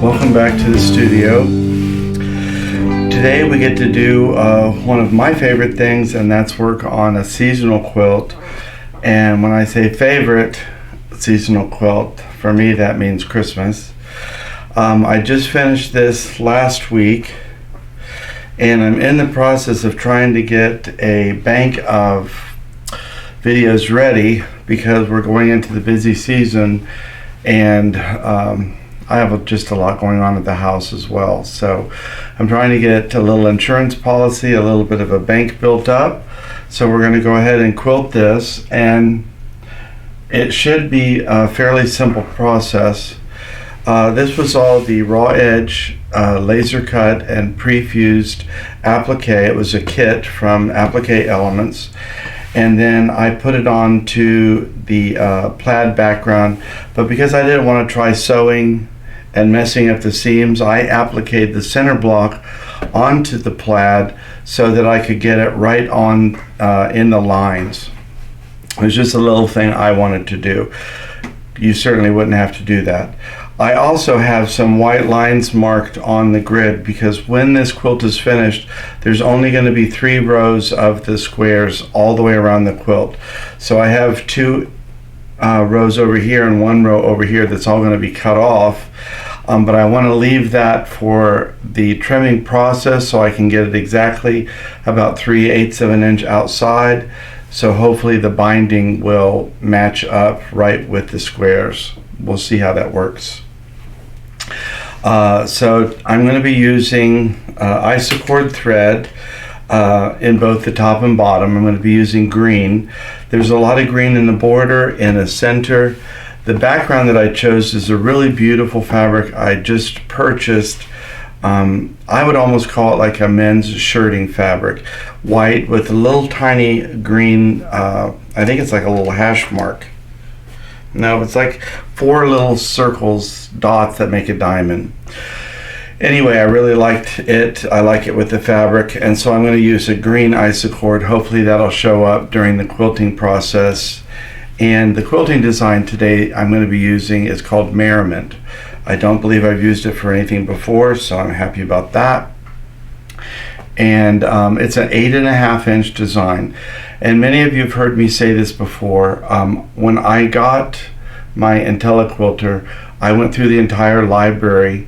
Welcome back to the studio. Today we get to do one of my favorite things, and that's work on a seasonal quilt. And when I say favorite seasonal quilt, for me that means Christmas. I just finished this last week, and I'm in the process of trying to get a bank of videos ready because we're going into the busy season, and I have just a lot going on at the house as well. So I'm trying to get a little insurance policy, a little bit of a bank built up. So we're going to go ahead and quilt this, and it should be a fairly simple process. This was all the raw edge, laser cut and pre-fused applique. It was a kit from Applique Elementz. And then I put it onto the plaid background, but because I didn't want to try sewing and messing up the seams, I appliqued the center block onto the plaid so that I could get it right on in the lines. It was just a little thing I wanted to do. You certainly wouldn't have to do that. I also have some white lines marked on the grid because when this quilt is finished, there's only going to be 3 rows of the squares all the way around the quilt. So I have 2 rows over here and 1 row over here that's all going to be cut off. But I want to leave that for the trimming process so I can get it exactly about 3/8 of an inch outside. So hopefully the binding will match up right with the squares. We'll see how that works. So I'm going to be using isocord thread in both the top and bottom. I'm going to be using green. There's a lot of green in the border, in the center. The background that I chose is a really beautiful fabric I just purchased. I would almost call it like a men's shirting fabric. White with a little tiny green, I think it's like a little hash mark. No, it's like 4 little circles, dots that make a diamond. Anyway, I really liked it. I like it with the fabric, and so I'm going to use a green isocord. Hopefully that'll show up during the quilting process. And the quilting design today I'm going to be using is called Merriment. I don't believe I've used it for anything before, so I'm happy about that. And it's an 8.5 inch design. And many of you have heard me say this before. When I got my IntelliQuilter, I went through the entire library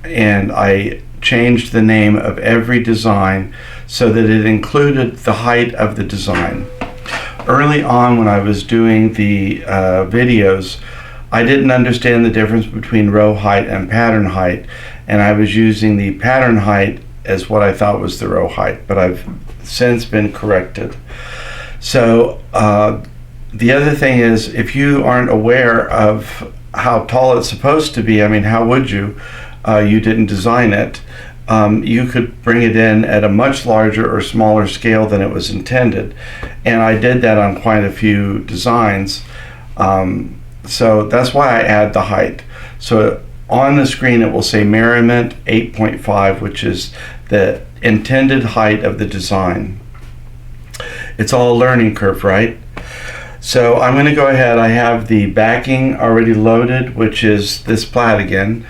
and I changed the name of every design so that it included the height of the design. Early on when I was doing the videos, I didn't understand the difference between row height and pattern height, and I was using the pattern height as what I thought was the row height, but I've since been corrected. So the other thing is, if you aren't aware of how tall it's supposed to be, I mean, how would you? You didn't design it. You could bring it in at a much larger or smaller scale than it was intended, and I did that on quite a few designs. So that's why I add the height. So on the screen it will say Merriment 8.5, which is the intended height of the design. It's all a learning curve, right? So I'm going to go ahead. I have the backing already loaded, which is this plaid again,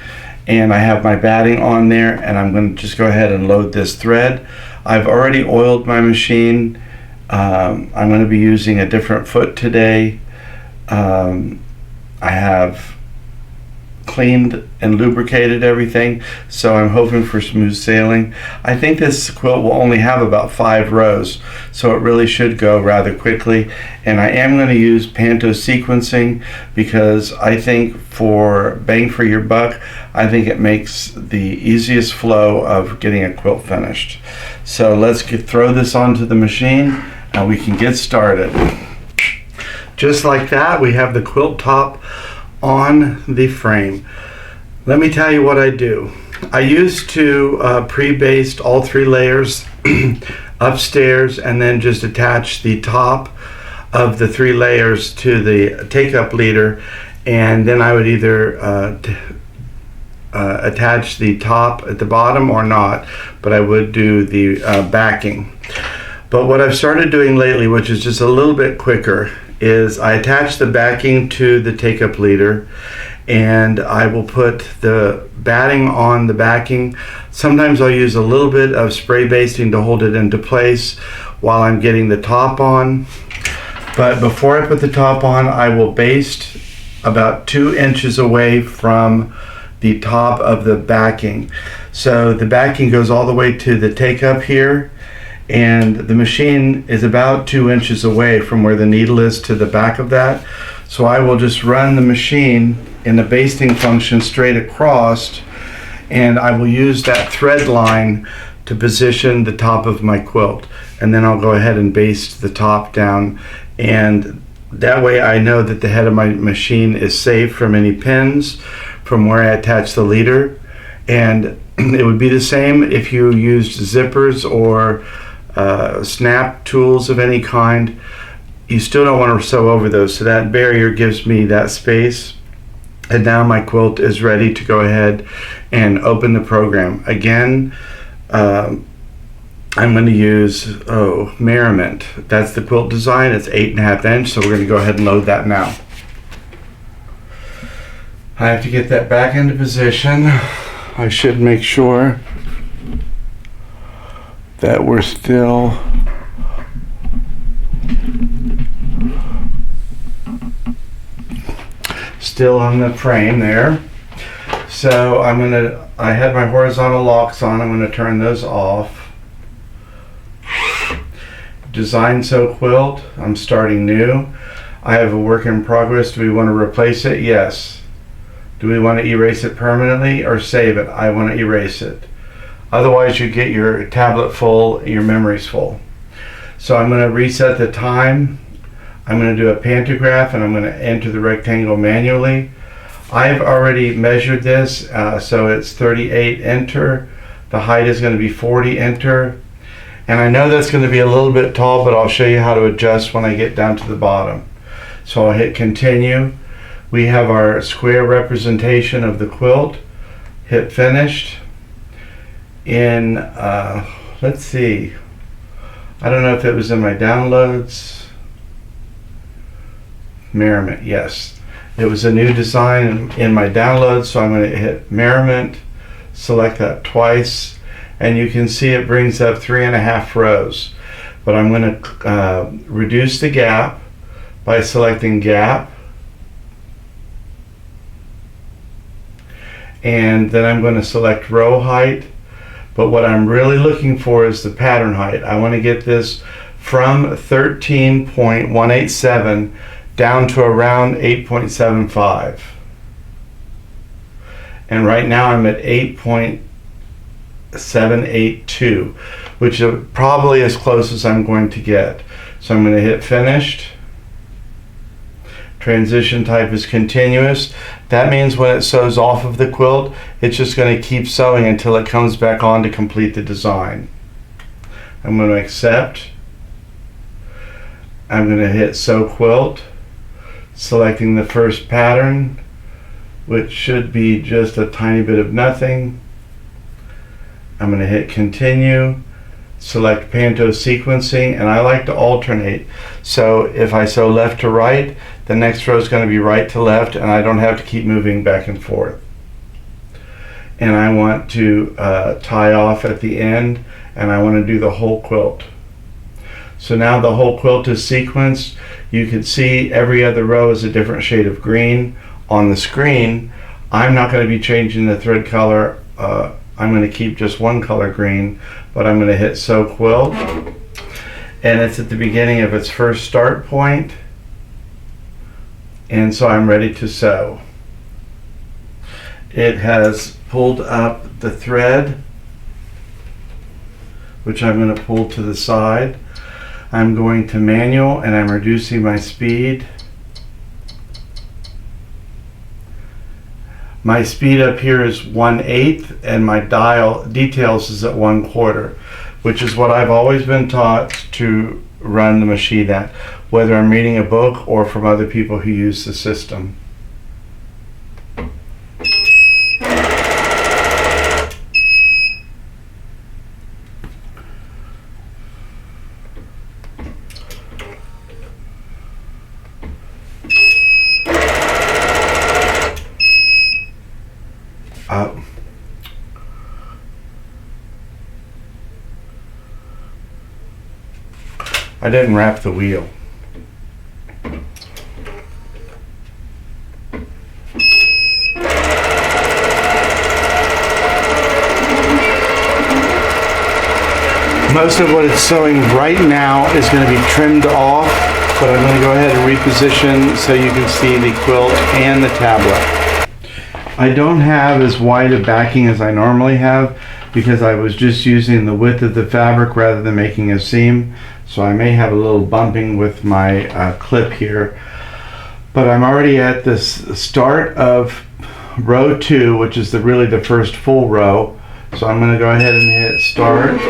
and I have my batting on there, and I'm going to just go ahead and load this thread. I've already oiled my machine. I'm going to be using a different foot today. I have cleaned and lubricated everything, so I'm hoping for smooth sailing. I think this quilt will only have about 5 rows, so it really should go rather quickly. And I am going to use panto sequencing because I think for bang for your buck, I think it makes the easiest flow of getting a quilt finished. So let's throw this onto the machine and we can get started. Just like that, we have the quilt top on the frame. Let me tell you what I do. I used to pre-baste all 3 layers upstairs and then just attach the top of the 3 layers to the take-up leader, and then I would either attach the top at the bottom or not, but I would do the backing. But what I've started doing lately, which is just a little bit quicker, is I attach the backing to the take-up leader, and I will put the batting on the backing. Sometimes I'll use a little bit of spray basting to hold it into place while I'm getting the top on. But before I put the top on, I will baste about 2 inches away from the top of the backing. So the backing goes all the way to the take up here, and the machine is about 2 inches away from where the needle is to the back of that. So I will just run the machine in the basting function straight across, and I will use that thread line to position the top of my quilt, and then I'll go ahead and baste the top down, and that way I know that the head of my machine is safe from any pins from where I attach the leader. And it would be the same if you used zippers or snap tools of any kind. You still don't want to sew over those, so that barrier gives me that space. And now my quilt is ready to go ahead and open the program. Again, I'm going to use Merriment. That's the quilt design. It's 8.5 inch, so we're going to go ahead and load that now. I have to get that back into position. I should make sure that we're still on the frame there. So I had my horizontal locks on. I'm going to turn those off. Design sew quilt. I'm starting new. I have a work in progress. Do we want to replace it? Yes. Do we want to erase it permanently or save it? I want to erase it. Otherwise you get your tablet full, your memories full. So I'm going to reset the time. I'm going to do a pantograph, and I'm going to enter the rectangle manually. I've already measured this, so it's 38, enter. The height is going to be 40, enter. And I know that's going to be a little bit tall, but I'll show you how to adjust when I get down to the bottom. So I'll hit continue. We have our square representation of the quilt. Hit finished. In, let's see, I don't know if it was in my downloads. Merriment, yes. It was a new design in my downloads, so I'm going to hit Merriment, select that twice, and you can see it brings up 3.5 rows. But I'm going to reduce the gap by selecting gap, and then I'm going to select row height. But what I'm really looking for is the pattern height. I want to get this from 13.187 down to around 8.75. And right now I'm at 8.782, which is probably as close as I'm going to get. So I'm going to hit finished. Transition type is continuous. That means when it sews off of the quilt, it's just going to keep sewing until it comes back on to complete the design. I'm going to accept. I'm going to hit sew quilt, selecting the first pattern, which should be just a tiny bit of nothing. I'm going to hit continue, select Panto sequencing, and I like to alternate. So if I sew left to right, the next row is going to be right to left, and I don't have to keep moving back and forth. And I want to tie off at the end, and I want to do the whole quilt. So now the whole quilt is sequenced. You can see every other row is a different shade of green. On the screen, I'm not going to be changing the thread color. I'm going to keep just one color green, but I'm going to hit sew quilt, and it's at the beginning of its first start point, and so I'm ready to sew. It has pulled up the thread, which I'm going to pull to the side. I'm going to manual, and I'm reducing my speed. My speed up here is 1/8, and my dial details is at 1/4, which is what I've always been taught to run the machine at, whether I'm reading a book or from other people who use the system. I didn't wrap the wheel. Most of what it's sewing right now is going to be trimmed off, but I'm going to go ahead and reposition so you can see the quilt and the tablet. I don't have as wide a backing as I normally have because I was just using the width of the fabric rather than making a seam, so I may have a little bumping with my clip here. But I'm already at the start of row 2, which is really the first full row. So I'm going to go ahead and hit start.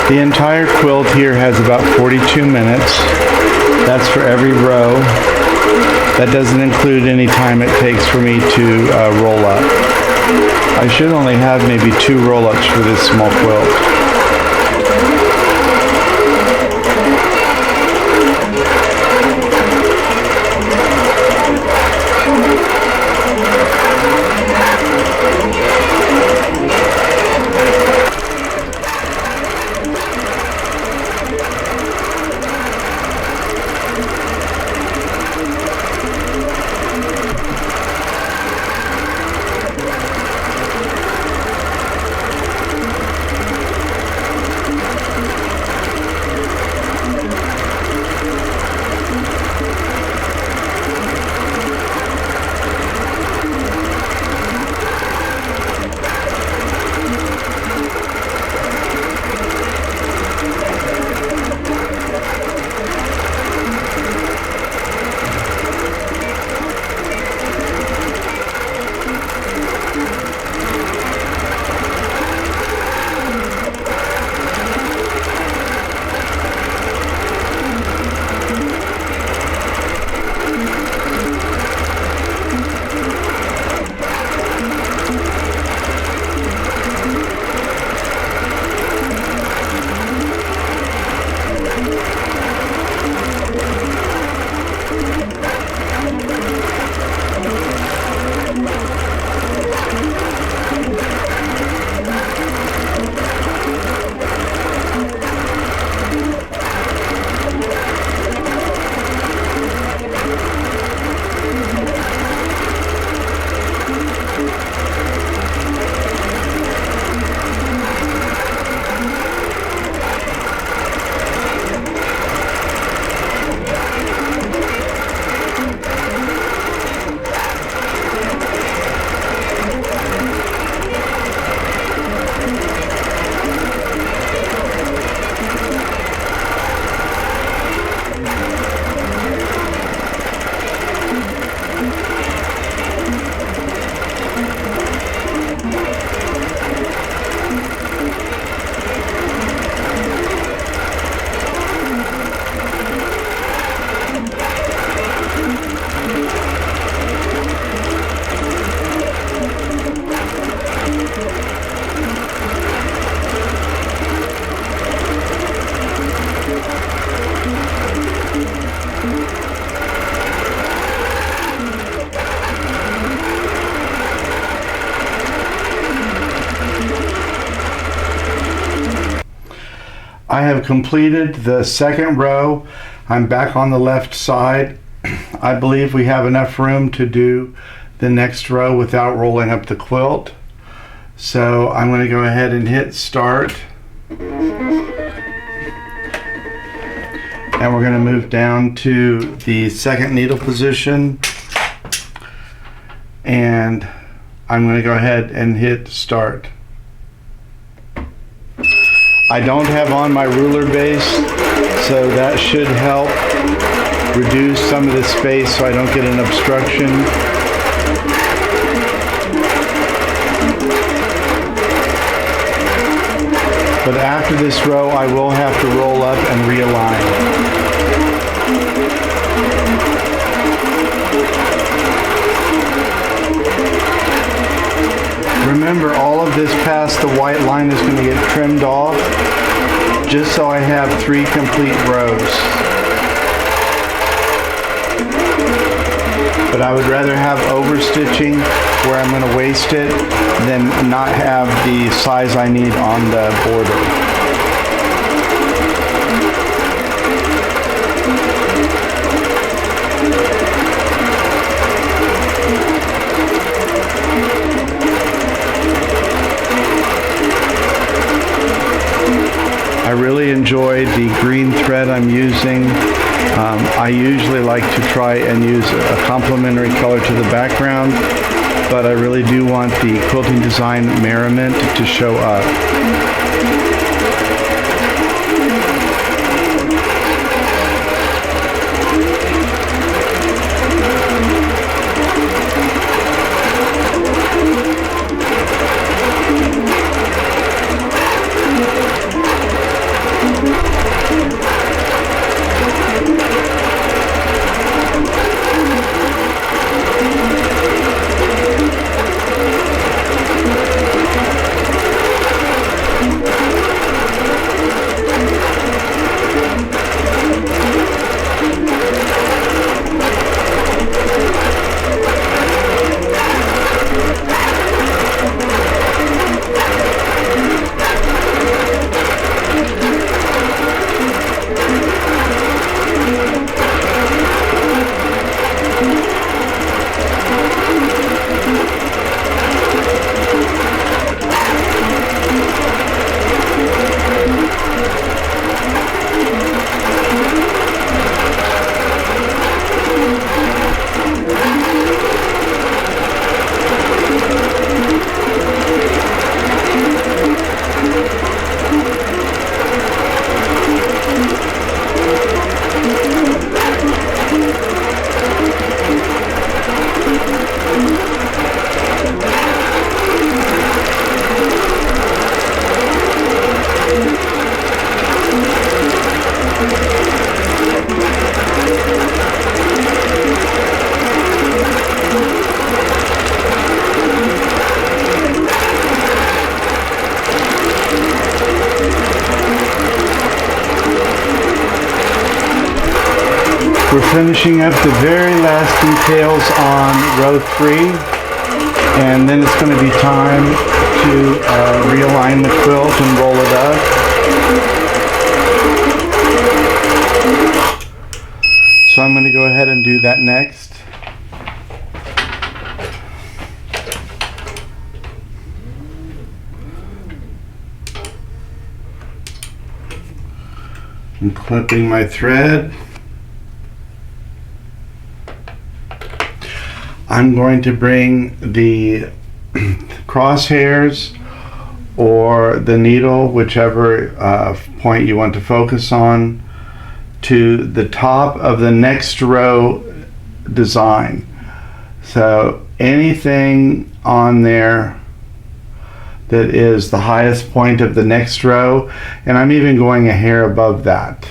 The entire quilt here has about 42 minutes. That's for every row. That doesn't include any time it takes for me to roll up. I should only have maybe 2 roll-ups for this small quilt. I have completed the second row. I'm back on the left side. I believe we have enough room to do the next row without rolling up the quilt. So I'm going to go ahead and hit start. And we're going to move down to the second needle position. And I'm going to go ahead and hit start. I don't have on my ruler base, so that should help reduce some of the space so I don't get an obstruction. But after this row, I will have to roll up and realign. Remember, all of this past the white line is going to get trimmed off, just so I have 3 complete rows. But I would rather have overstitching where I'm going to waste it than not have the size I need on the border. I really enjoyed the green thread I'm using. I usually like to try and use a complementary color to the background, but I really do want the quilting design Merriment to show up. We're finishing up the very last details on row 3, and then it's going to be time to realign the quilt and roll it up. So I'm going to go ahead and do that next. I'm clipping my thread. I'm going to bring the crosshairs or the needle, whichever point you want to focus on, to the top of the next row design. So anything on there that is the highest point of the next row, and I'm even going a hair above that.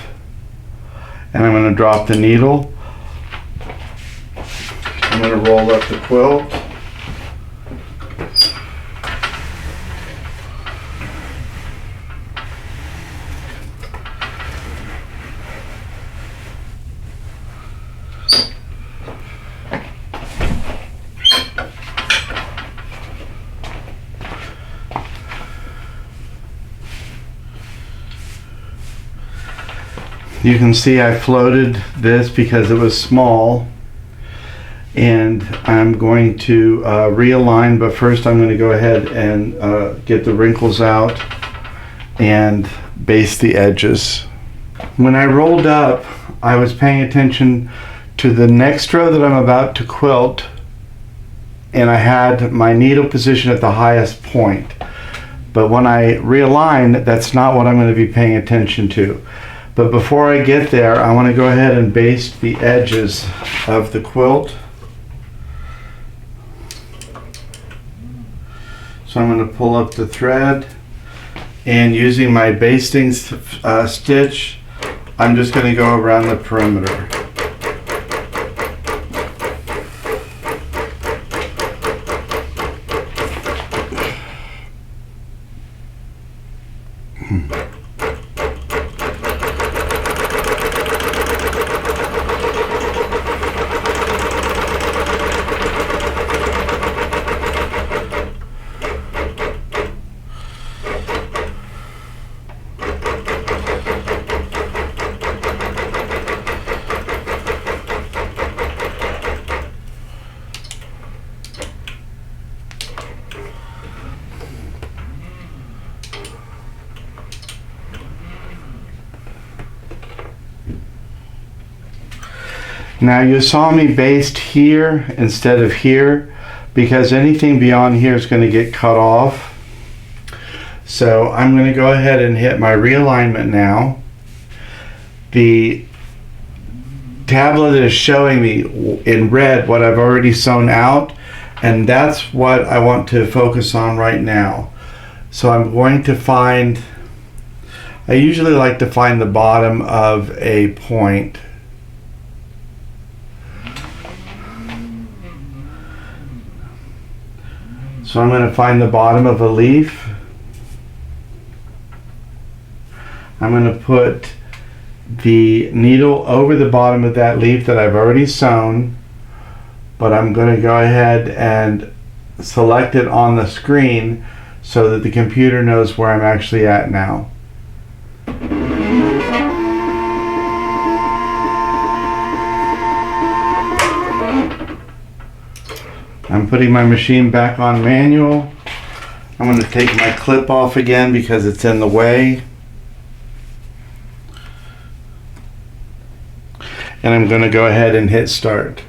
And I'm going to drop the needle. I'm going to roll up the quilt. You can see I floated this because it was small, and I'm going to realign, but first I'm going to go ahead and get the wrinkles out and base the edges. When I rolled up, I was paying attention to the next row that I'm about to quilt, and I had my needle position at the highest point. But when I realign, that's not what I'm going to be paying attention to. But before I get there, I want to go ahead and baste the edges of the quilt. So I'm going to pull up the thread, and using my basting stitch, I'm just going to go around the perimeter. Now you saw me baste here instead of here because anything beyond here is going to get cut off. So I'm going to go ahead and hit my realignment now. The tablet is showing me in red what I've already sewn out, and that's what I want to focus on right now. So I'm going to find, I usually like to find the bottom of a point. So I'm going to find the bottom of a leaf. I'm going to put the needle over the bottom of that leaf that I've already sewn, but I'm going to go ahead and select it on the screen so that the computer knows where I'm actually at now. I'm putting my machine back on manual. I'm going to take my clip off again because it's in the way. And I'm going to go ahead and hit start.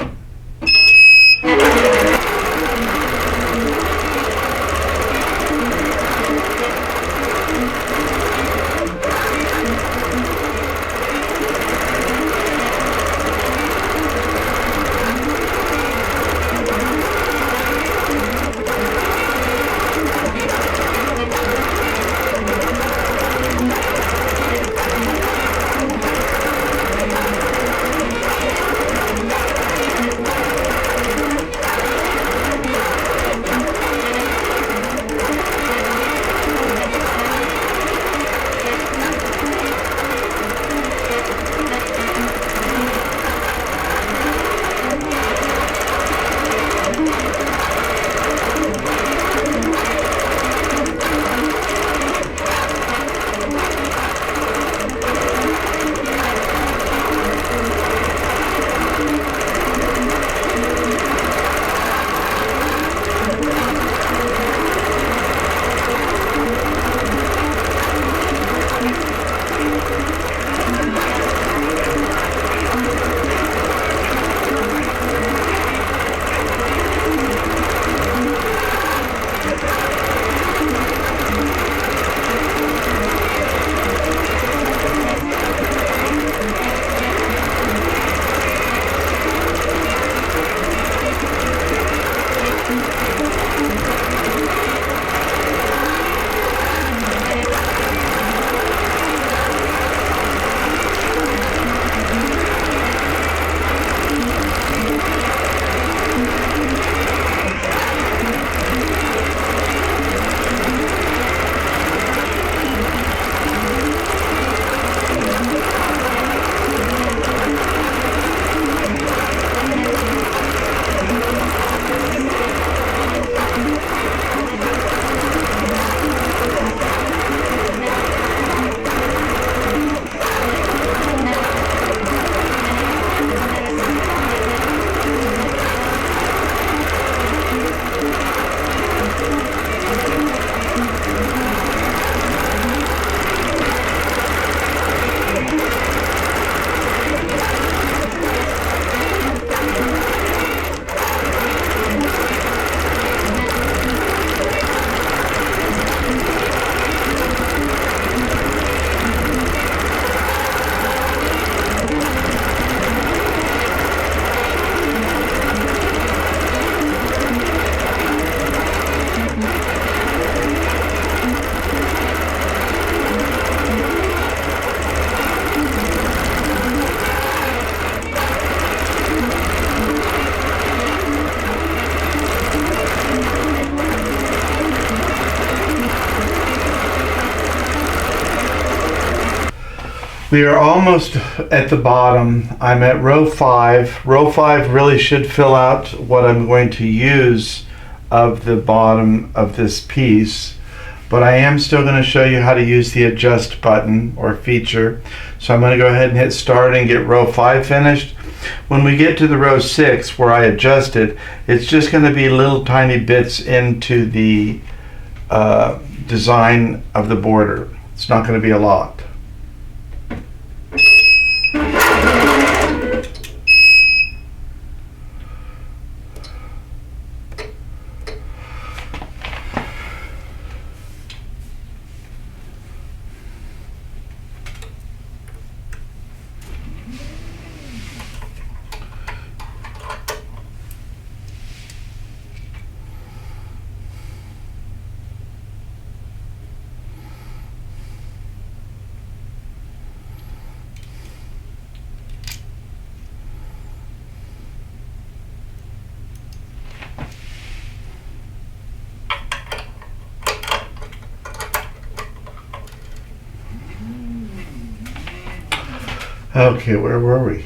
We are almost at the bottom. I'm at row 5. Row 5 really should fill out what I'm going to use of the bottom of this piece, but I am still going to show you how to use the adjust button or feature. So I'm going to go ahead and hit start and get row 5 finished. When we get to the row 6 where I adjusted, it's just going to be little tiny bits into the design of the border. It's not going to be a lot. Okay, where were we?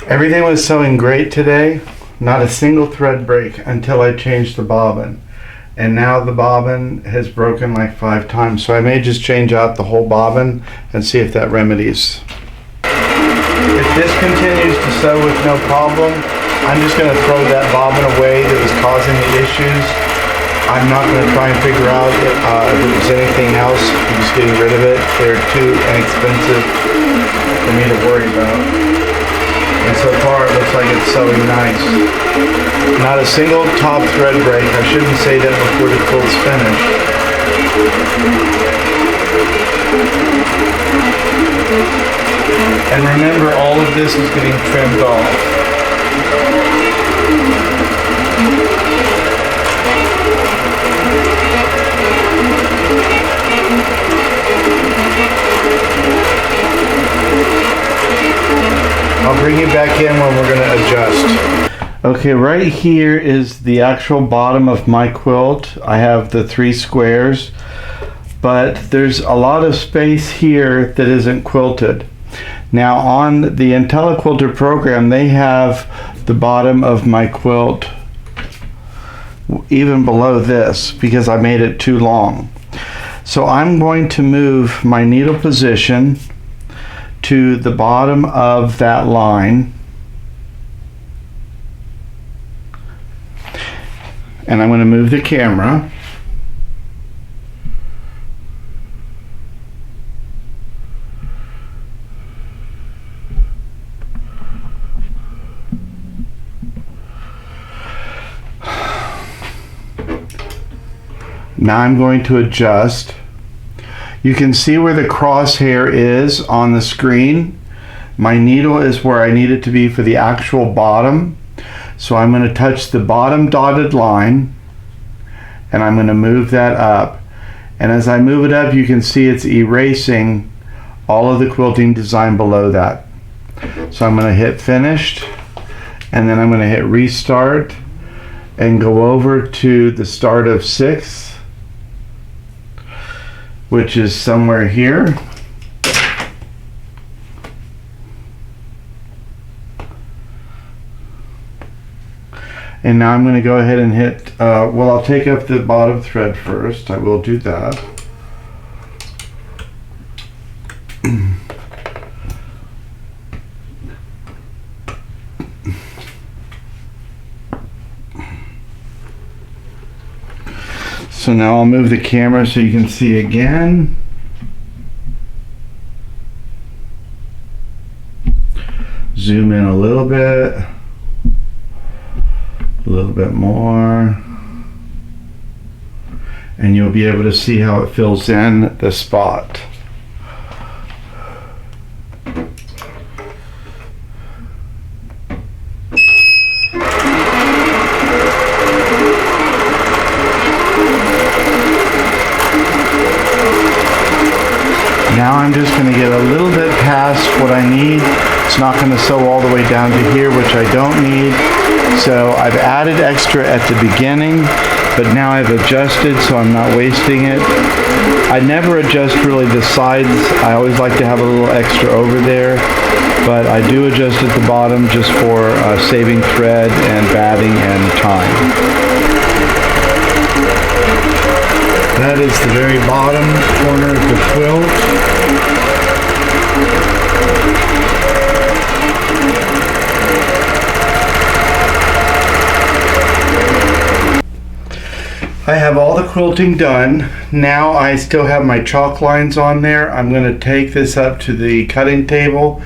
Everything was sewing great today, not a single thread break until I changed the bobbin. And now the bobbin has broken like 5 times, so I may just change out the whole bobbin and see if that remedies. If this continues to sew with no problem, I'm just going to throw that bobbin away that was causing the issues. I'm not going to try and figure out if there's anything else. I'm just getting rid of it. They're too inexpensive for me to worry about. And so far it looks like it's sewing nice. Not a single top thread break. I shouldn't say that before the quilt's finished. And remember, all of this is getting trimmed off. I'll bring you back in when we're going to adjust. Okay, right here is the actual bottom of my quilt. I have the 3 squares, but there's a lot of space here that isn't quilted. Now on the IntelliQuilter program, they have the bottom of my quilt even below this because I made it too long. So I'm going to move my needle position to the bottom of that line, and I'm going to move the camera. Now I'm going to adjust. You can see where the crosshair is on the screen. My needle is where I need it to be for the actual bottom. So I'm going to touch the bottom dotted line and I'm going to move that up. And as I move it up, you can see it's erasing all of the quilting design below that. So I'm going to hit finished and then I'm going to hit restart and go over to the start of 6. Which is somewhere here. And now I'm going to go ahead and hit, well, I'll take up the bottom thread first. I will do that. So now I'll move the camera so you can see again. Zoom in a little bit more. And you'll be able to see how it fills in the spot. Now I'm just going to get a little bit past what I need. It's not going to sew all the way down to here, which I don't need. So I've added extra at the beginning, but now I've adjusted so I'm not wasting it. I never adjust really the sides. I always like to have a little extra over there, but I do adjust at the bottom just for saving thread and batting and time. That is the very bottom corner of the quilt. I have all the quilting done. Now I still have my chalk lines on there. I'm going to take this up to the cutting table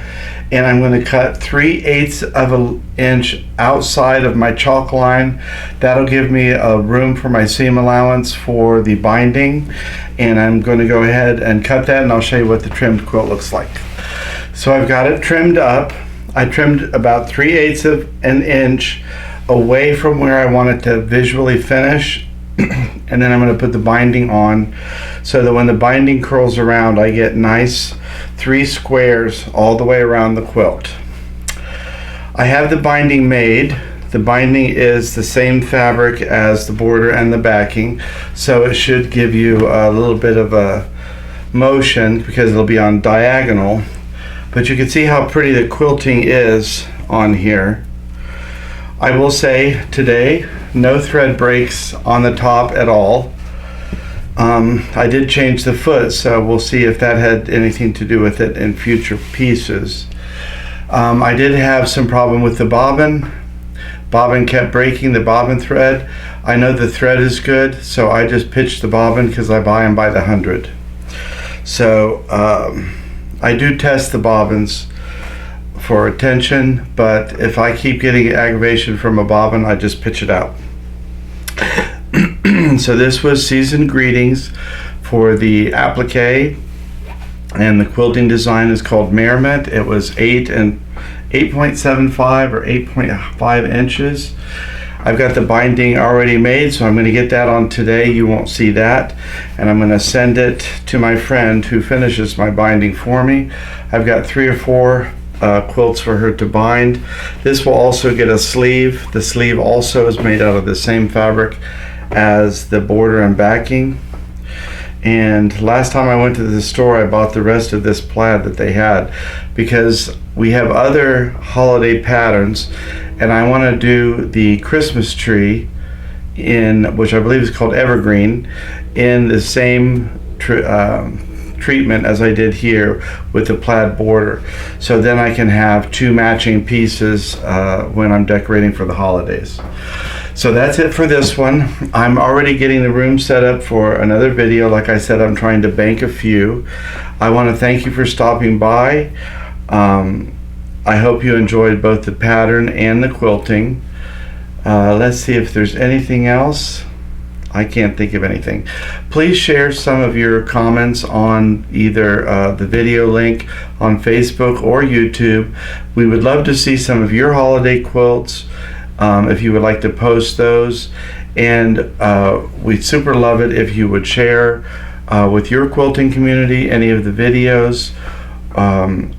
and I'm going to cut 3/8 of an inch outside of my chalk line. That'll give me a room for my seam allowance for the binding, and I'm going to go ahead and cut that, and I'll show you what the trimmed quilt looks like. So I've got it trimmed up. I trimmed about 3/8 of an inch away from where I want it to visually finish, and then I'm going to put the binding on so that when the binding curls around, I get nice 3 squares all the way around the quilt. I have the binding made. The binding is the same fabric as the border and the backing, so it should give you a little bit of a motion because it'll be on diagonal. But you can see how pretty the quilting is on here. I will say today, no thread breaks on the top at all. I did change the foot, so we'll see if that had anything to do with it in future pieces. I did have some problem with the bobbin. Bobbin kept breaking the bobbin thread. I know the thread is good, so I just pitched the bobbin because I buy them by the 100. So I do test the bobbins for tension, but if I keep getting aggravation from a bobbin, I just pitch it out. So this was Seasoned Greetings for the applique, and the quilting design is called Merriment. It was 8.75 or 8.5 inches. I've got the binding already made, so I'm going to get that on today. You won't see that, and I'm going to send it to my friend who finishes my binding for me. I've got 3 or 4 quilts for her to bind. This will also get a sleeve. The sleeve also is made out of the same fabric as the border and backing. And last time I went to the store, I bought the rest of this plaid that they had because we have other holiday patterns, and I want to do the Christmas tree in, which I believe is called evergreen, in the same treatment as I did here with the plaid border. So then I can have 2 matching pieces when I'm decorating for the holidays. So that's it for this one. I'm already getting the room set up for another video. Like I said, I'm trying to bank a few. I want to thank you for stopping by. I hope you enjoyed both the pattern and the quilting. Let's see if there's anything else. I can't think of anything. Please share some of your comments on either the video link on Facebook or YouTube. We would love to see some of your holiday quilts if you would like to post those, and we'd super love it if you would share with your quilting community any of the videos, and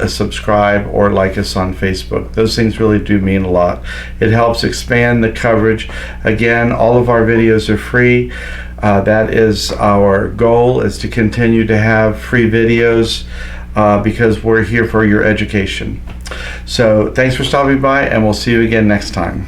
subscribe or like us on Facebook. Those things really do mean a lot. It helps expand the coverage. Again, all of our videos are free. That is our goal, is to continue to have free videos because we're here for your education. So thanks for stopping by, and we'll see you again next time.